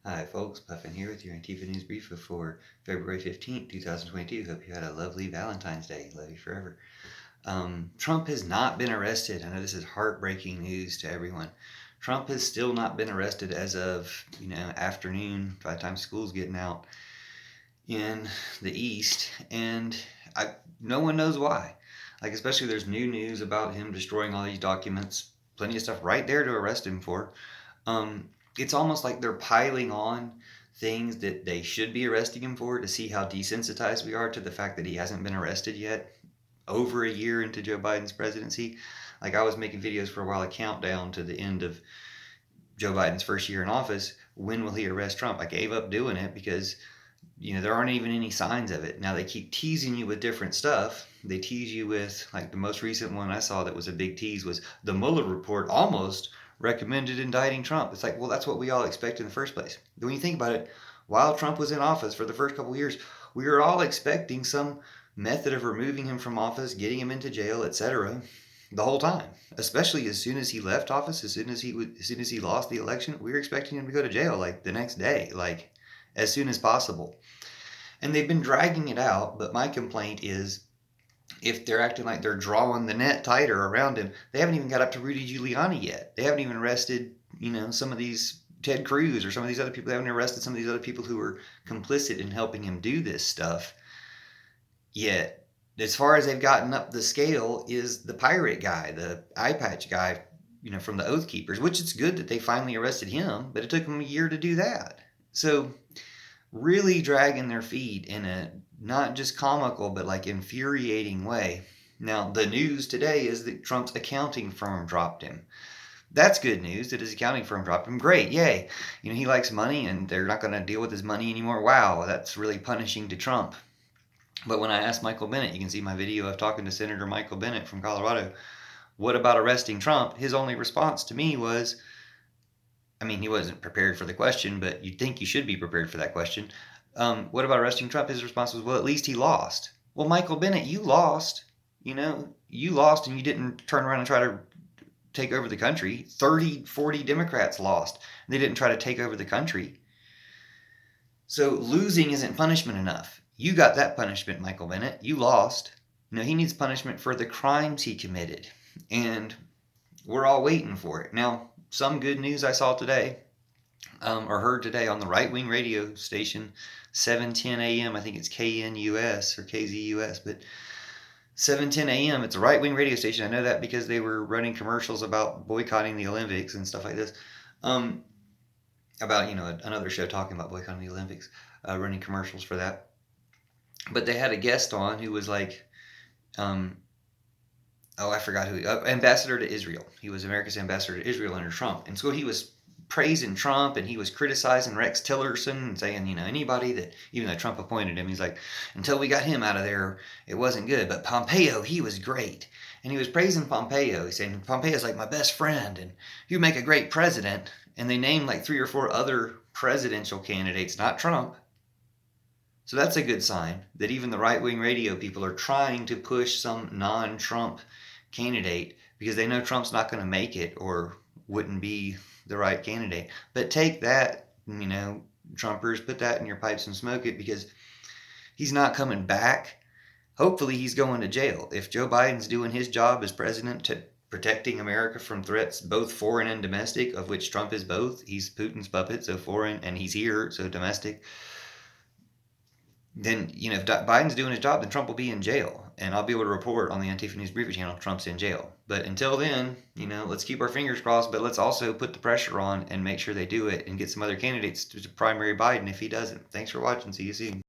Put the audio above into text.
Hi folks, Puffin here with your Antifa News Briefa for February 15th, 2022. Hope you had a lovely Valentine's Day. Love you forever. Trump has not been arrested. I know this is heartbreaking news to everyone. Trump has still not been arrested as of, afternoon, by the time school's getting out in the East. And no one knows why. Like, especially there's new news about him destroying all these documents. Plenty of stuff right there to arrest him for. It's almost like they're piling on things that they should be arresting him for to see how desensitized we are to the fact that he hasn't been arrested yet, over a year into Joe Biden's presidency. Like, I was making videos for a while, a countdown to the end of Joe Biden's first year in office. When will he arrest Trump? I gave up doing it because there aren't even any signs of it. Now they keep teasing you with different stuff. They tease you with, like, the most recent one I saw that was a big tease was the Mueller report almost recommended indicting Trump. It's like, well, that's what we all expect in the first place. But when you think about it, while Trump was in office for the first couple of years, we were all expecting some method of removing him from office, getting him into jail, etc. the whole time. Especially as soon as he left office, as soon as he lost the election, we were expecting him to go to jail like the next day, like as soon as possible. And they've been dragging it out, but my complaint is if they're acting like they're drawing the net tighter around him, they haven't even got up to Rudy Giuliani yet. They haven't even arrested, some of these Ted Cruz or some of these other people. They haven't arrested some of these other people who were complicit in helping him do this stuff yet. As far as they've gotten up the scale is the pirate guy, the eye patch guy, from the Oath Keepers, which it's good that they finally arrested him, but it took them a year to do that. So really dragging their feet in a not just comical but like infuriating way. Now, the news today is that Trump's accounting firm dropped him. That's good news that his accounting firm dropped him. Great, yay. He likes money and they're not going to deal with his money anymore. Wow, that's really punishing to Trump. But when I asked Michael Bennet, you can see my video of talking to Senator Michael Bennet from Colorado, what about arresting Trump? His only response to me was, he wasn't prepared for the question, but you'd think you should be prepared for that question. What about arresting Trump? His response was, well, at least he lost. Well, Michael Bennet, you lost. You lost and you didn't turn around and try to take over the country. 30, 40 Democrats lost. They didn't try to take over the country. So losing isn't punishment enough. You got that punishment, Michael Bennet. You lost. He needs punishment for the crimes he committed. And we're all waiting for it. Now, some good news I saw today, or heard today on the right-wing radio station, 7:10 a.m. I think it's KNUS or KZUS, but 7:10 a.m. It's a right-wing radio station. I know that because they were running commercials about boycotting the Olympics and stuff like this. About another show talking about boycotting the Olympics, running commercials for that. But they had a guest on who was like, I forgot who, ambassador to Israel. He was America's ambassador to Israel under Trump. And so he was praising Trump and he was criticizing Rex Tillerson and saying, anybody that, even though Trump appointed him, he's like, until we got him out of there, it wasn't good. But Pompeo, he was great. And he was praising Pompeo. He's saying, Pompeo's like my best friend and he'd make a great president. And they named like 3 or 4 other presidential candidates, not Trump. So that's a good sign that even the right-wing radio people are trying to push some non-Trump candidate because they know Trump's not going to make it or wouldn't be the right candidate. But take that, Trumpers, put that in your pipes and smoke it because he's not coming back. Hopefully he's going to jail. If Joe Biden's doing his job as president to protecting America from threats, both foreign and domestic, of which Trump is both. He's Putin's puppet, so foreign, and he's here, so domestic. Then, if Biden's doing his job, then Trump will be in jail. And I'll be able to report on the Antifa News Briefa channel if Trump's in jail. But until then, let's keep our fingers crossed, but let's also put the pressure on and make sure they do it and get some other candidates to primary Biden if he doesn't. Thanks for watching. See you soon.